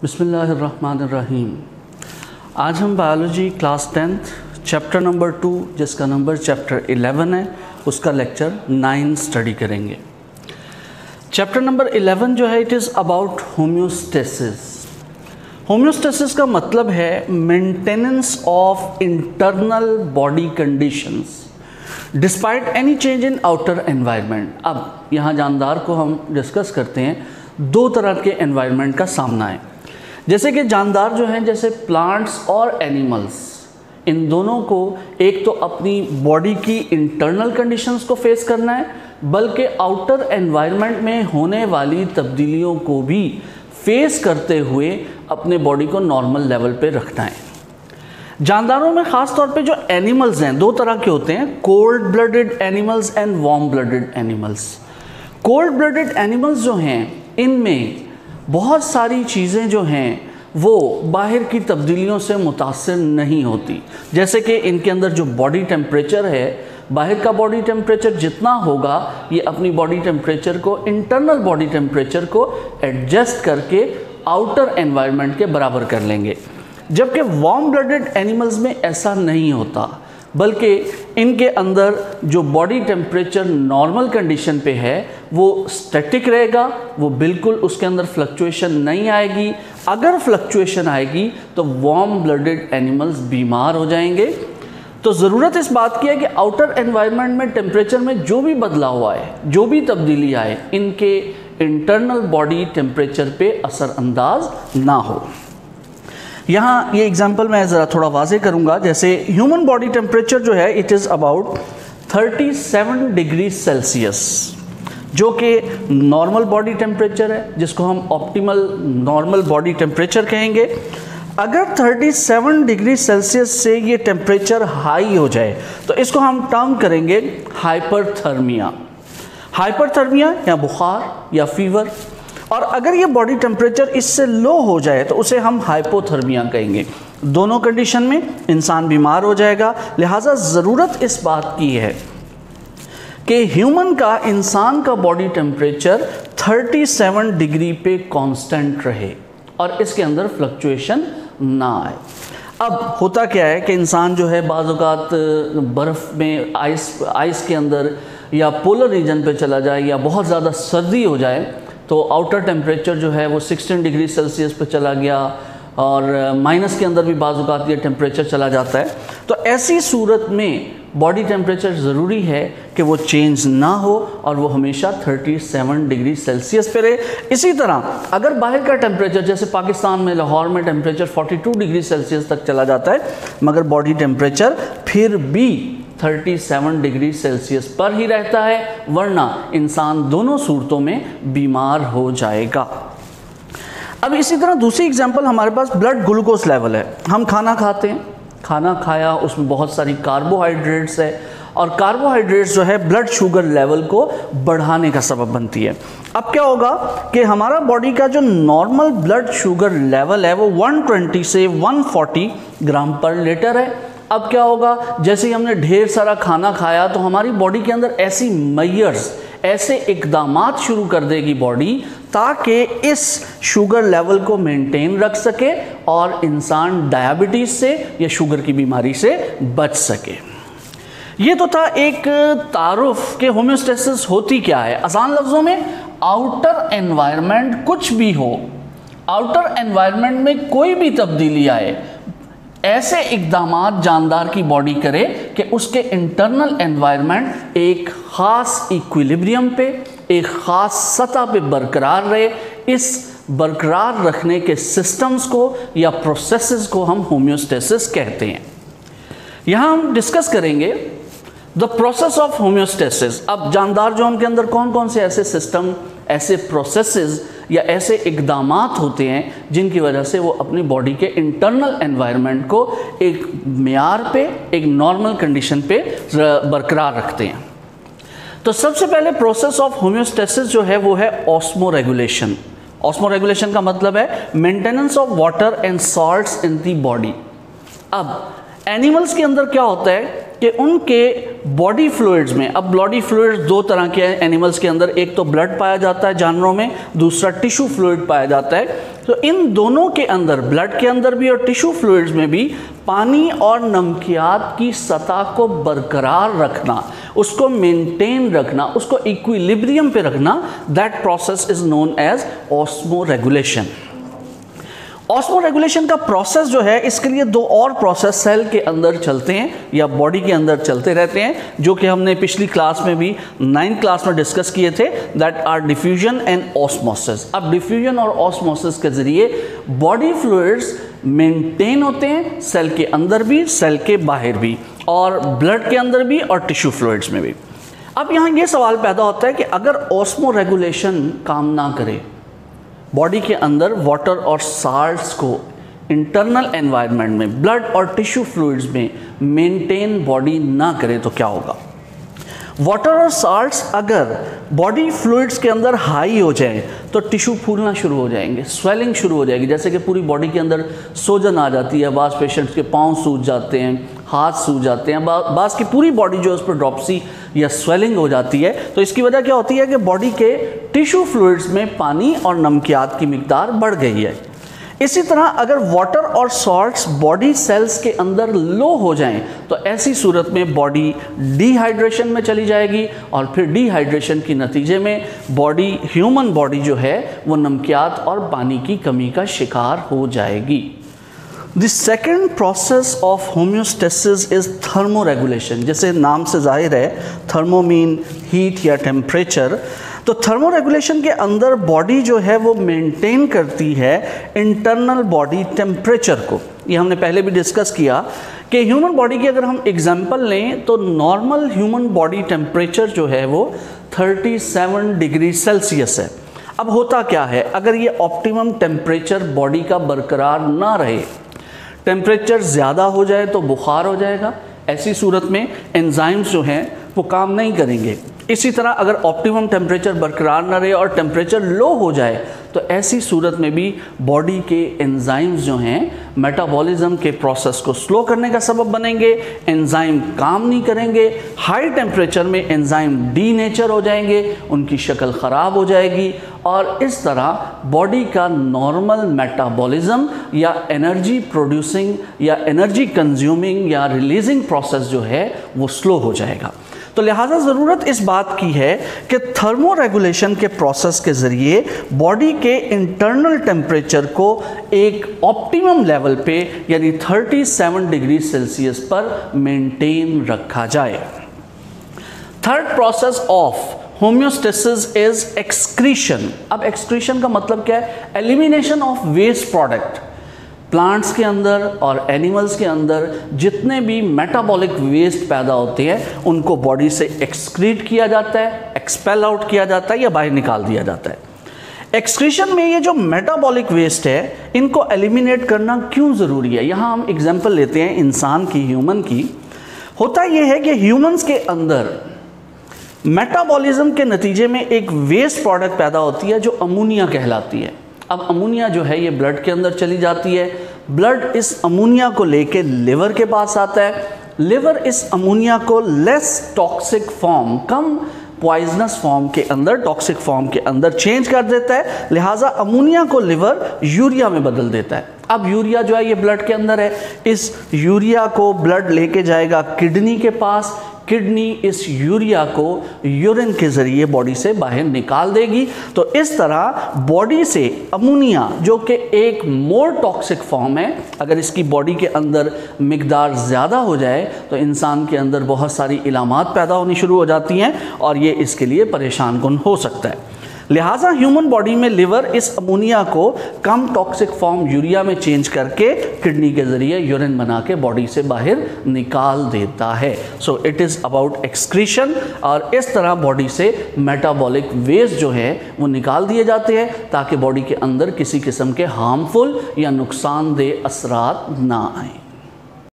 बिस्मिल्लाहिर्रहमानिर्रहीम। आज हम biology class 10th chapter number 2 जिसका नंबर चैप्टर 11 है उसका लेक्चर 9 स्टडी करेंगे। चैप्टर नंबर 11 जो है it is about homeostasis. Homeostasis का मतलब है maintenance of internal body conditions despite any change in outer environment. अब यहाँ जानदार को हम डिस्कस करते हैं, दो तरह के एनवायरनमेंट का सामना है। जैसे कि जानदार जो हैं, जैसे प्लांट्स और एनिमल्स, इन दोनों को एक तो अपनी बॉडी की इंटरनल कंडीशंस को फेस करना है, बल्कि आउटर एनवायरनमेंट में होने वाली तब्दीलियों को भी फेस करते हुए अपने बॉडी को नॉर्मल लेवल पे रखना है। जानदारों में ख़ास तौर पे जो एनिमल्स हैं दो तरह के होते हैं, cold blooded animals and warm blooded animals. Cold blooded animals जो हैं इनमें बहुत सारी चीज़ें जो हैं वो बाहर की तब्दीलियों से मुतासिर नहीं होती। जैसे कि इनके अंदर जो बॉडी टेम्परेचर है, बाहर का बॉडी टेम्परेचर जितना होगा ये अपनी बॉडी टेम्परेचर को, इंटरनल बॉडी टेम्परेचर को एडजस्ट करके आउटर एनवायरनमेंट के बराबर कर लेंगे। जबकि वार्म ब्लडेड एनिमल्स में ऐसा नहीं होता, बल्कि इनके अंदर जो बॉडी टेम्परेचर नॉर्मल कंडीशन पे है वो स्टैटिक रहेगा, वो बिल्कुल उसके अंदर फ्लक्चुएशन नहीं आएगी। अगर फ्लक्चुएशन आएगी तो वार्म ब्लडेड एनिमल्स बीमार हो जाएंगे। तो ज़रूरत इस बात की है कि आउटर एनवायरनमेंट में टेम्परेचर में जो भी बदलाव आए, जो भी तब्दीली आए, इनके इंटरनल बॉडी टेम्परेचर पे असरअंदाज ना हो। यहाँ ये एग्जाम्पल मैं ज़रा थोड़ा वाज़े करूँगा। जैसे ह्यूमन बॉडी टेम्परेचर जो है it is about 37 degree Celsius, जो कि नॉर्मल बॉडी टेम्परेचर है, जिसको हम ऑप्टिमल नॉर्मल बॉडी टेम्परेचर कहेंगे। अगर 37 डिग्री सेल्सियस से ये टेम्परेचर हाई हो जाए तो इसको हम टर्म करेंगे हाइपरथर्मिया। हाइपरथर्मिया या बुखार या फीवर। और अगर ये बॉडी टेम्परेचर इससे लो हो जाए तो उसे हम हाइपोथर्मिया कहेंगे। दोनों कंडीशन में इंसान बीमार हो जाएगा। लिहाजा ज़रूरत इस बात की है कि ह्यूमन का, इंसान का बॉडी टेम्परेचर 37 डिग्री पे कांस्टेंट रहे और इसके अंदर फ्लक्चुएशन ना आए। अब होता क्या है कि इंसान जो है बाज़ औक़ात बर्फ़ में, आइस के अंदर या पोलर रीजन पे चला जाए या बहुत ज़्यादा सर्दी हो जाए तो आउटर टेम्परेचर जो है वो 16 डिग्री सेल्सियस पे चला गया और माइनस के अंदर भी बाज़ औक़ात ये टेम्परेचर चला जाता है। तो ऐसी सूरत में बॉडी टेम्परेचर ज़रूरी है कि वो चेंज ना हो और वो हमेशा 37 डिग्री सेल्सियस पे रहे। इसी तरह अगर बाहर का टेम्परेचर, जैसे पाकिस्तान में लाहौर में टेम्परेचर 42 डिग्री सेल्सियस तक चला जाता है, मगर बॉडी टेम्परेचर फिर भी 37 डिग्री सेल्सियस पर ही रहता है, वरना इंसान दोनों सूरतों में बीमार हो जाएगा। अब इसी तरह दूसरी एग्जांपल हमारे पास ब्लड ग्लूकोज लेवल है। हम खाना खाते हैं, खाना खाया, उसमें बहुत सारी कार्बोहाइड्रेट्स है और कार्बोहाइड्रेट्स जो है ब्लड शुगर लेवल को बढ़ाने का सबब बनती है। अब क्या होगा कि हमारा बॉडी का जो नॉर्मल ब्लड शुगर लेवल है वो 120 से 140 ग्राम पर लीटर है। अब क्या होगा, जैसे ही हमने ढेर सारा खाना खाया तो हमारी बॉडी के अंदर ऐसी मेजर्स, ऐसे इकदामात शुरू कर देगी बॉडी ताकि इस शुगर लेवल को मेंटेन रख सके और इंसान डायबिटीज़ से या शुगर की बीमारी से बच सके। ये तो था एक तारुफ के होम्योस्टेसिस होती क्या है। आसान लफ्ज़ों में, आउटर एनवायरनमेंट कुछ भी हो, आउटर एनवायरनमेंट में कोई भी तब्दीली आए, ऐसे इक़दामात जानदार की बॉडी करे कि उसके इंटरनल एनवायरनमेंट एक ख़ास इक्विलिब्रियम पे, एक ख़ास सतह पे बरकरार रहे। इस बरकरार रखने के सिस्टम्स को या प्रोसेसेस को हम होम्योस्टेसिस कहते हैं। यहाँ हम डिस्कस करेंगे द प्रोसेस ऑफ होम्योस्टेसिस। अब जानदार जो उनके अंदर कौन कौन से ऐसे सिस्टम, ऐसे प्रोसेसेस या ऐसे इक़दामात होते हैं जिनकी वजह से वो अपनी बॉडी के इंटरनल एनवायरनमेंट को एक मेयार पे, एक नॉर्मल कंडीशन पे बरकरार रखते हैं। तो सबसे पहले प्रोसेस ऑफ होम्योस्टेसिस जो है वो है ऑस्मो रेगुलेशन। ऑस्मो रेगुलेशन का मतलब है maintenance of water and salts in the body. अब एनिमल्स के अंदर क्या होता है कि उनके बॉडी फ्लूइड्स में, अब बॉडी फ्लूइड्स दो तरह के हैं एनिमल्स के अंदर, एक तो ब्लड पाया जाता है जानवरों में, दूसरा टिश्यू फ्लूइड पाया जाता है। तो इन दोनों के अंदर, ब्लड के अंदर भी और टिश्यू फ्लूइड्स में भी, पानी और नमकियात की सतह को बरकरार रखना, उसको मेंटेन रखना, उसको इक्विलिब्रियम पे रखना, that process is known as osmoregulation. Osmoregulation का प्रोसेस जो है, इसके लिए दो और प्रोसेस सेल के अंदर चलते हैं या बॉडी के अंदर चलते रहते हैं, जो कि हमने पिछली क्लास में भी 9th क्लास में डिस्कस किए थे, that are diffusion and osmosis. अब डिफ्यूजन और ऑस्मोसिस के जरिए बॉडी फ्लूइड्स मेंटेन होते हैं, सेल के अंदर भी, सेल के बाहर भी, और ब्लड के अंदर भी और टिश्यू फ्लूइड्स में भी। अब यहाँ ये सवाल पैदा होता है कि अगर ऑस्मोरेगुलेशन काम ना करे, बॉडी के अंदर वाटर और साल्ट्स को इंटरनल एनवायरनमेंट में, ब्लड और टिश्यू फ्लूइड्स में मेंटेन बॉडी ना करे, तो क्या होगा? वाटर और साल्ट्स अगर बॉडी फ्लूइड्स के अंदर हाई हो जाए तो टिश्यू फूलना शुरू हो जाएंगे, स्वेलिंग शुरू हो जाएगी, जैसे कि पूरी बॉडी के अंदर सोजन आ जाती है, बाज़ पेशेंट्स के पाँव सूज जाते हैं, हाथ सूज जाते हैं, बाज़ की पूरी बॉडी जो है उस पर ड्रॉप्सी या स्वेलिंग हो जाती है। तो इसकी वजह क्या होती है कि बॉडी के टिश्यू फ्लूइड्स में पानी और नमकियात की मिकदार बढ़ गई है। इसी तरह अगर वाटर और सॉल्ट्स बॉडी सेल्स के अंदर लो हो जाएं तो ऐसी सूरत में बॉडी डिहाइड्रेशन में चली जाएगी, और फिर डिहाइड्रेशन के नतीजे में बॉडी, ह्यूमन बॉडी जो है वो नमकियात और पानी की कमी का शिकार हो जाएगी। The second process of homeostasis is thermoregulation. जैसे नाम से जाहिर है, थर्मो मीन हीट या टेम्परेचर, तो थर्मोरेगुलेशन के अंदर बॉडी जो है वो मेंटेन करती है इंटरनल बॉडी टेम्परेचर को। ये हमने पहले भी डिस्कस किया कि ह्यूमन बॉडी की अगर हम एग्जांपल लें तो नॉर्मल ह्यूमन बॉडी टेम्परेचर जो है वो 37 डिग्री सेल्सियस है। अब होता क्या है, अगर ये ऑप्टिमम टेम्परेचर बॉडी का बरकरार ना रहे, टेम्परेचर ज़्यादा हो जाए तो बुखार हो जाएगा, ऐसी सूरत में एंजाइम्स जो हैं वो काम नहीं करेंगे। इसी तरह अगर ऑप्टिमम टेम्परेचर बरकरार ना रहे और टेम्परेचर लो हो जाए तो ऐसी सूरत में भी बॉडी के एंजाइम्स जो हैं मेटाबॉलिज्म के प्रोसेस को स्लो करने का सबब बनेंगे, एंजाइम काम नहीं करेंगे, हाई टेम्परेचर में एंजाइम डीनेचर हो जाएंगे, उनकी शक्ल ख़राब हो जाएगी, और इस तरह बॉडी का नॉर्मल मेटाबॉलिज्म या एनर्जी प्रोड्यूसिंग या एनर्जी कंज्यूमिंग या रिलीजिंग प्रोसेस जो है वो स्लो हो जाएगा। तो लिहाजा ज़रूरत इस बात की है कि थर्मोरेगुलेशन के प्रोसेस के ज़रिए बॉडी के इंटरनल टेम्परेचर को एक ऑप्टिमम लेवल पे यानी 37 डिग्री सेल्सियस पर मेंटेन रखा जाए। Third process of homeostasis is excretion. अब एक्सक्रीशन का मतलब क्या है? Elimination of waste product. Plants के अंदर और एनिमल्स के अंदर जितने भी मेटाबॉलिक वेस्ट पैदा होते हैं उनको बॉडी से एक्सक्रीट किया जाता है, एक्सपेल आउट किया जाता है या बाहर निकाल दिया जाता है। एक्सक्रीशन में ये जो मेटाबॉलिक वेस्ट है इनको एलिमिनेट करना क्यों ज़रूरी है? यहाँ हम एग्जांपल लेते हैं इंसान की, ह्यूमन की। होता ये है कि ह्यूमन्स के अंदर मेटाबॉलिज्म के नतीजे में एक वेस्ट प्रोडक्ट पैदा होती है जो अमोनिया कहलाती है। अब अमोनिया जो है ये ब्लड के अंदर चली जाती है, ब्लड इस अमोनिया को लेके लिवर के पास आता है, लिवर इस अमोनिया को लेस टॉक्सिक फॉर्म, कम पॉइजनस फॉर्म के अंदर, टॉक्सिक फॉर्म के अंदर चेंज कर देता है, लिहाजा अमोनिया को लिवर यूरिया में बदल देता है। अब यूरिया जो है ये ब्लड के अंदर है, इस यूरिया को ब्लड लेके जाएगा किडनी के पास, किडनी इस यूरिया को यूरिन के ज़रिए बॉडी से बाहर निकाल देगी। तो इस तरह बॉडी से अमोनिया जो कि एक मोर टॉक्सिक फॉर्म है, अगर इसकी बॉडी के अंदर मिकदार ज़्यादा हो जाए तो इंसान के अंदर बहुत सारी इलामात पैदा होनी शुरू हो जाती हैं और ये इसके लिए परेशान कुन हो सकता है। लिहाजा ह्यूमन बॉडी में लिवर इस अमोनिया को कम टॉक्सिक फॉर्म यूरिया में चेंज करके किडनी के ज़रिए यूरिन बना के बॉडी से बाहर निकाल देता है। So it is about excretion, और इस तरह बॉडी से मेटाबॉलिक वेस्ट जो है वो निकाल दिए जाते हैं ताकि बॉडी के अंदर किसी किस्म के हार्मफुल या नुकसानदेह असरात ना आएँ।